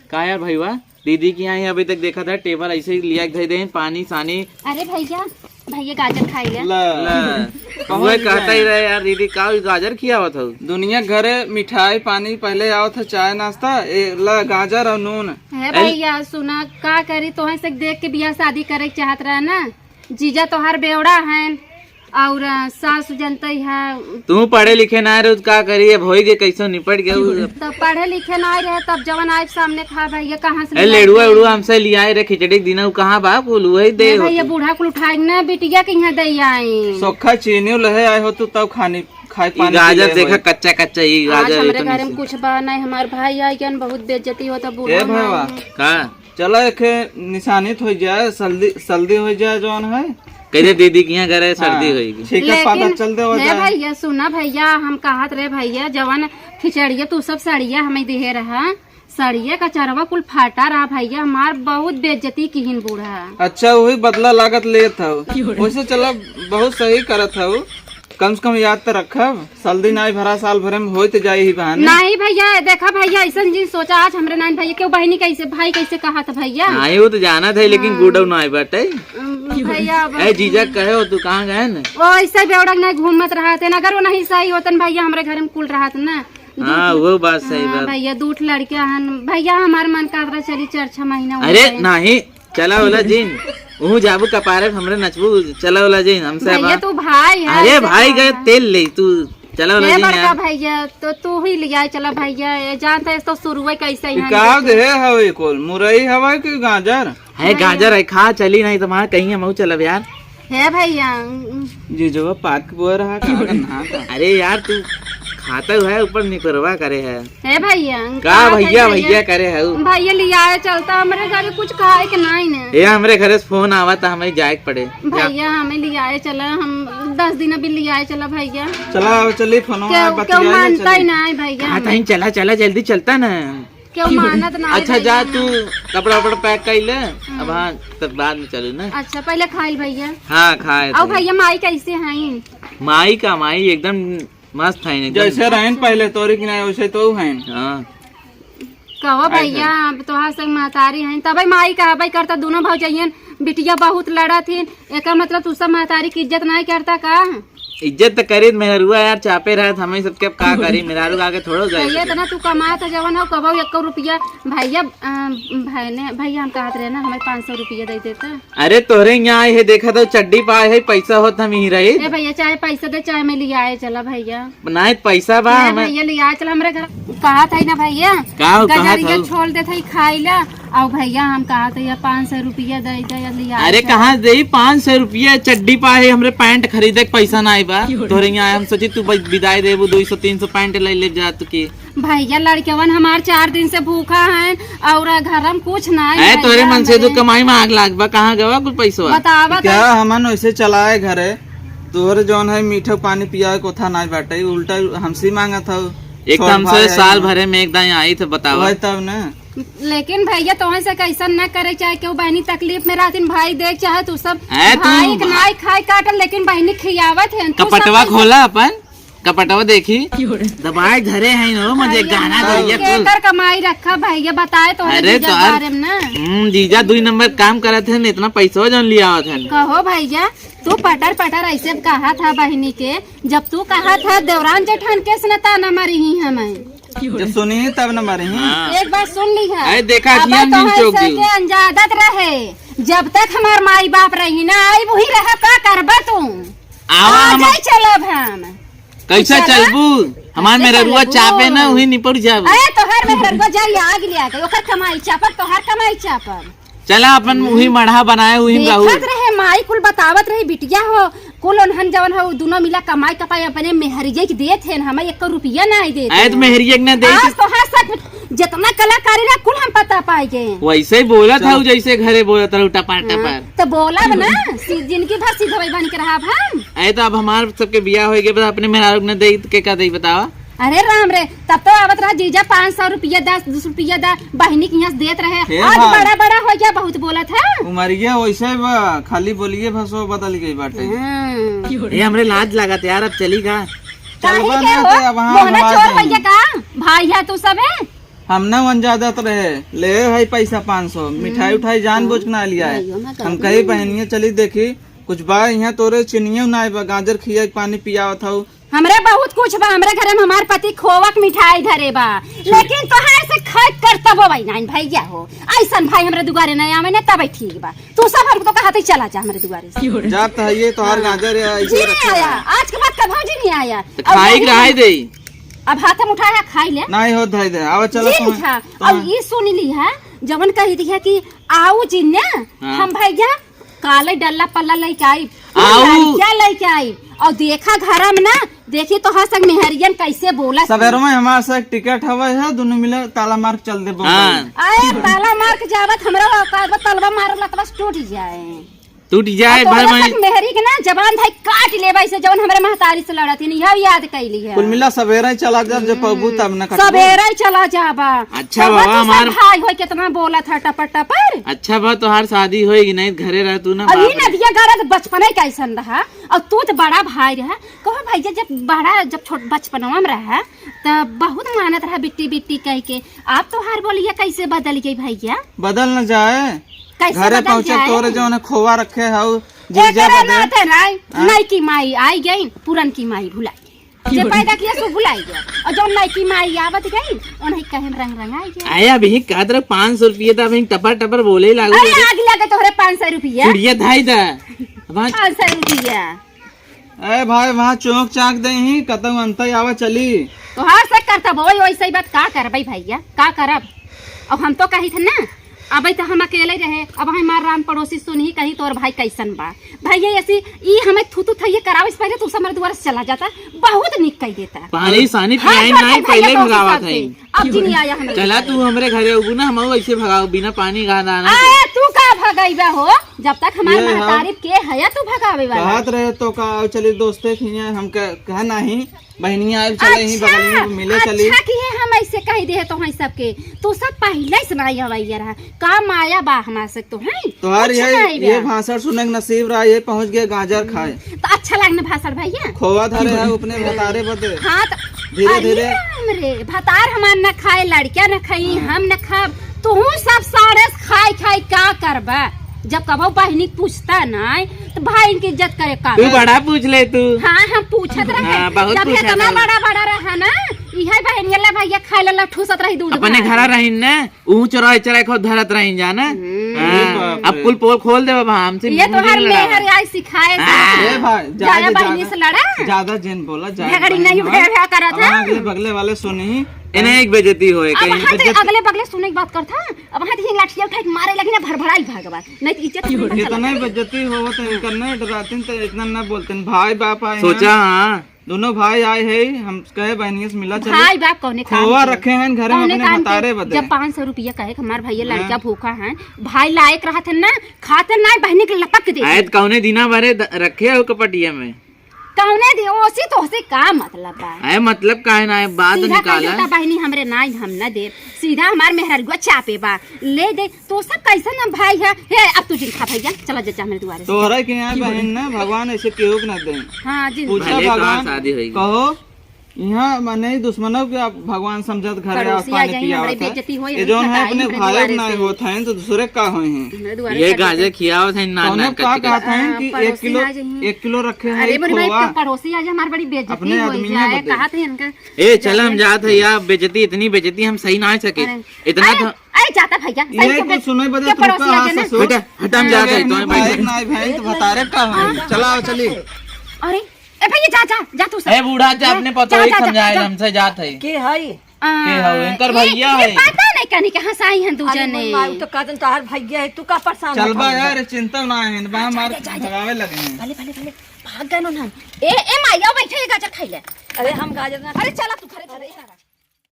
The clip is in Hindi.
का यार भैया दीदी की यहाँ अभी तक देखा था टेबल ऐसे ही लिया धर दे पानी सानी। अरे भैया भैया गाजर खाई ले। वह कहता ही रहे यार दीदी का गाजर किया था दुनिया घरे मिठाई पानी पहले आओ था चाय नाश्ता ला गाजर और नून है भैया सुना का करी तो से देख के बियाह शादी करे चाहत रहा ना। जीजा तोहार बेवड़ा है और सास जनता है। तू पढ़े लिखे ना रहे का करिए भोई के कैसे निपट गए। तो पढ़े लिखे ना रहे तब जवन आए सामने खा भैया कहाँ से लेड़ुआ उड़ुआ हमसे लिया रे खिचड़ी दिन कहाँ बा बोल वही दे भैया बूढ़ा को उठाए ना बिटिया के यहाँ दे आई सोखा चीनी लहे आए हो तब खानी खाए पानी गाजर देखा कच्चा कच्चा ही गाजर। हमारे घर में कुछ बा नहीं हमारे भाई आई क्या बहुत बेइज्जती होता बूढ़ा का चलो एक निशानी हो जाए सर्दी हो जाए जौन है कहते दीदी की यहाँ घर सर्दी होगी लेकिन भैया सुना भैया हम कहत रहे भैया जवन खिचड़िया तू सब सड़िया हमें दे रहा सड़िया का चरवा कुल फाटा रहा भैया हमार बहुत बेइज्जती किहिन बूढ़ा। अच्छा वही बदला लागत ले था वैसे चलो बहुत सही करत था कम से कम याद तो रखब सर्दी नहीं भरा साल भरे में हो तो जाये ही बहाने। नहीं भैया देखा भैया ऐसा जी सोचा आज हमरे नान भैया क्यों बहनी कैसे भाई कैसे कहा था भैया आई वो तो जाना था लेकिन गुडौ ना आई बाटे भैया जीजा कहे हो तू कहाँ गए न वो ऐसा बेवड़ा नहीं घूमत रहा थे अगर वो नहीं सही होता भैया हमारे घर में कुल रहा था ना। हाँ वो बात सही बात भैया दूठ लड़कियां भैया हमारे मन का चली 4-6 महीना। अरे नहीं चला वाला जीन वो जाबू कपारे हमरे नचबू चला वाला जीन हमसे भैया तू भाई है। अरे भाई गए तेल ले तू चला वाला जीन बड़का भैया तो तू ही लिया चला भैया जानता है तो शुरू कैसे का दे हवे कोल मुरई हवा कि गाजर है गाजर है खा चली नहीं तुम्हारा कहीं हम चलब यार है भैया जी जो पाक बो रहा अरे यार तू खाता है ऊपर निकरवा करे है भैया का भैया भैया करे है भैया लिया चलता हमारे घर कुछ खाए के नहीं ने ये हमारे घर से फोन आवा था हमें जाए पड़े भैया हमें लिया चला हम 10 दिन अभी लिया चला भैया चला चलिए फोन क्यों मानता ही नहीं भैया चला चला जल्दी चलता ना क्यों मानत ना। अच्छा जा तू कपड़ा वपड़ा पैक कर ले अब हाँ तब बाद में चलू ना। अच्छा पहले खाई भैया। हाँ खाए और भैया माई कैसे हैं माई का माई एकदम मस्त है जैसे रहन पहले तोरी की नहीं वैसे तो है। हाँ कहो भैया तोहार संग महतारी हैं तब माई कहबे करता दोनों भाव जाइए बिटिया बहुत लड़ा थी एक मतलब तू सब महतारी की इज्जत नहीं करता का इज्जत तो करी मेहरुआ यार चापे रहे हमें सबके का करी मेहरारू आगे थोड़ा भैया इतना तू कमा था जवन हो कबो 1 रुपया भैया भैया हम कहते रहे ना हमें 500 रुपया दे देता। अरे तोरे यहाँ आए है देखा तो चड्डी पाए है पैसा होता हम ही रही भैया चाहे पैसा दे चाहे मैं लिया आए चला भैया बनाए पैसा बा भैया लिया चला हमारे घर कहा था ना भैया गजरिया छोड़ दे था खाई ला और भैया हम कहा था 500 रुपया दे लिया। अरे कहाँ दे 500 रुपया चड्डी पाए हमरे पैंट खरीदे पैसा ना बा तोरे यहाँ हम सोची तू विदाई दे 200-300 पैंट ले जा तू की भैया लड़केवन हमारे 4 दिन से भूखा है और घर में कुछ नहीं है तोरे मन से तो कमाई में आग लाग बा कहाँ गवा कुछ पैसा बतावा क्या हमन वैसे चलाए घरे तोहर जौन है मीठा पानी पिया कोथा नहीं बाटे उल्टा हमसे मांगा था एकदम से साल भरे में एक दाई आई तो बतावा तब ना। लेकिन भैया तो से कैसा न करे चाहे क्यों बहनी तकलीफ में रहती भाई देख चाहे तू सब भाई नहीं खाए काटल लेकिन बहनी खियावत है कपटवा खोला अपन कपटवा देखी दबाए घरे है नो मुझे गाना केकर कमाई रखा भैया बताए तो अरे तो जीजा 2 नंबर काम करे थे इतना पैसा जौन लिया था कहो भैया तू पटर ऐसे कहा था बहनी के जब तू कहा था देवरान जेठान के स्नता न मरी ही हमें जब सुनी तब न मरे एक बार सुन ली है देखा अंजादत रहे जब तक हमार माई बाप रही ना आई वही रहा का करबा तू चलब हम कैसा चलबू हमार मेरा रुआ चापे ना वही निपट जाब तोहर मेरा रुआ जाई आग लिया के ओकर कमाई चापत तोहर कमाई चापत चला अपन वही मढ़ा बनाए वही देखत रहे माई कुल बतावत रही बिटिया हो कुल उन्हन जवन हो दोनों मिला कमाई कपाई अपने मेहरिया के देत हैं हमें 1 रुपया नहीं देते तो मेहरिया के ना दे तो हाँ सब जितना कलाकारी रहा कुल हम पता पाएंगे वैसे ही बोला था जैसे घरे बोला था टपार टपार तो बोला ना जिनकी भर सीधा बन के रहा हम तो अब हमारे सबके बियाह हो गए अपने मेहरारू ने दे के का दे बतावा अरे राम रे तब तो आवत रहा जीजा 500 रुपया 10 रुपया बहनी के यहाँ देत रहे आज बड़ा बड़ा हो गया बहुत बोला था उमरिया वैसे खाली बोलिए भसो बदल गई बाटे ये हमरे लाज लगा यार अब चली का चोर भैया का भाई है तू सब है हम ना वन ज्यादा तो रहे ले भाई पैसा 500 मिठाई उठाई जान बुझ के ना लिया है। हम कही बहनिया चली देखी कुछ बा यहाँ तोरे चिनिया ना बा गाजर खिया पानी पिया था। हमरे बहुत कुछ बा, हमरे घर में हमार पति खोवक मिठाई धरे बा, लेकिन तोहार से खट कर तब भाई नहीं भैया हो ऐसा भाई हमरे दुआरे नहीं आवे ने तब ठीक बा। तू सब हमको कहते चला जा हमरे दुआरे से जात है ये तोहार गाजर जी नहीं आया आज के बाद कभी जी नहीं आया। खाई रहा दे अब हाथ में उठाया खाई ले नहीं हो धाई दे आवा चलो और ये सुन ली है जवन कही थी कि आओ जी ने हम भैया काले डल्ला पल्ला लेके आई क्या लेके आई और देखा घर में ना देखी तो हाँ संग मेहरियन कैसे बोला सवेरों में हमारे साथ टिकट हवा है दोनों मिले ताला मार के चल दे। आए ताला मार के जावत हमरा औकात बा तलवा मारला त बस टूट जाए भर मेहरी के ना जबान भाई काट लेबा से जवन हमरे महतारी से लड़त है यह याद कैली है। कुल मिला सवेरा ही चला जा जब पबू तब ना सवेरा ही चला जाबा। अच्छा बाबा हमार भाई हो कितना बोला था टपर टपर। अच्छा बा तोहार शादी होएगी नहीं घरे रह तू ना अभी नदिया गारा बचपन ही कैसन रहा और तू तो बड़ा भाई रहा कहो भैया जब बड़ा जब छोट बचपनवा में रहा तब बहुत मानत रहा बिट्टी बिट्टी कह के आप तो हार बोलिए कैसे बदल गई भैया। बदल न जाए घरे पहुँचे तोरे जो खोवा रखे नई की माई आई गई पुरन की माई भुलाई जे पैदा किया सो भुलाई गया और जो नई की माई आवत गई उन्हें कहे रंग रंग आई गया। आया अभी कादर 500 रुपये था अभी टपर टपर बोले लागू आगे लगे तोहरे 500 रुपया चुड़िया धाई दा 500 रुपया। अरे भाई वहाँ चौक चाक दे ही कतम अंत आवा चली तो हाँ से करता बोई वैसे ही बात का करबई भैया का करब। अब हम तो कही थे ना अब तो हम अकेले रहे अब हमार राम पड़ोसी सुनही कहीं तोर भाई कैसन बा भैया ऐसी ई हमें थू थैये करावे से पहले तू हमारे द्वार से चला जाता बहुत निक कह देता पानी सानी पियाई नहीं पहले भगावा था अब जी नहीं आया हमें चला तू हमरे घरे उगू ना हम ऐसे भगाओ बिना पानी गाना आए तू का भगाईबा हो जब तक हमारे महतारी के है तू भगावे वाला कहत रहे तो का चली दोस्ते खिया हम कह नहीं बहनिया आए चले ही बगल में मिले चली अच्छा कि हम ऐसे कह दे तो है सबके तो सब पहले ही सुनाई हवैया रहा का माया बा हमार से तो है तोहार ये भाषण सुने के नसीब रहा ये पहुंच गए गाजर खाए तो अच्छा लगना भाषण भैया खोवा धरे है अपने भतारे बदे हाँ धीरे धीरे हमरे भतार हमार न खाए लड़किया न खाई हम न खाब तू सब सारे खाई खाई का करबा जब कबो बहनी पूछता ना तो भाई की इज्जत करे का तू बड़ा पूछ ले तू। हाँ हम पूछत रहे जब इतना बड़ा बड़ा रहा ना इहे बहन यल्ला भैया खाए ला ठूसत रही दूध अपने घर रही ना ऊंच चराई चराई खो धरत रही जाना अब कुल पोल खोल दे बाबा हमसे ये तो हर मेहर आई सिखाए भाई जाया बहनी से लड़ा ज्यादा जिन बोला झगड़ी नहीं भैया करत है अगले बगले वाले सुनी इन्हें एक बेइज्जती होए कहीं अगले बगले सुने की बात करता अब वहां देखिए लाठिया उठा के मारे लगी ना भरभराई भागवा नहीं तो इज्जत कितना बेइज्जती होवत है करने डराते तो इतना ना बोलते भाई बाप आए सोचा हाँ दोनों भाई आए है हम कहे बहनिया से मिला चले भाई बाप कौने खोवा रखे हैं घर में अपने भतारे बदे जब 500 रुपया कहे हमारे भैया लड़का भूखा है भाई लायक रहा था ना खाते ना बहनी के लपक दे आयत कौने दिना भरे रखे हो कपटिया में कौने दे ओसी तो से का मतलब बा है मतलब काहे ना बात निकाला बहनी हमरे नाई हम न दे सीधा हमार मेहरगुआ चापे बा ले दे तो सब कैसा ना भाई है हे अब तू जिन खा भैया चला जा मेरे द्वारे तोहरा के यहाँ बहन ना भगवान ऐसे केहू ना दे हां जी पूछा भगवान शादी होई कहो यहाँ मने दुश्मनों के आप भगवान समझत घर पानी पिया ये जो है अपने भाई ना होत हैं तो दूसरे का होए हैं ये गाजर खियावत है नाना का कहत हैं कि 1 किलो रखे हैं खोवा पड़ोसी आज हमारे बड़ी बेइज्जती हो जाए कहत हैं इनका ए चल हम जात है यार बेइज्जती इतनी बेइज्जती हम सही ना सके इतना तो अरे जाता भैया ये कुछ सुने बदे तुमका बेटा हटम जात है तो भाई तो बतारे का चला चली अरे ए भैया जा जा जा तू ए बूढ़ा जा अपने पतो ही समझाए हमसे जात है के हई के हो इनकर भैया है पता नहीं कनी के हंसाई हैं दू जने तो कहतन तोहार भैया है तू का परेशान चल बा यार चिंता ना है बा मार भगावे लगे हैं भले भले भले भाग गए ना ए माया बैठे गाजर खाइले अरे हम गाजर ना अरे चला तू घरे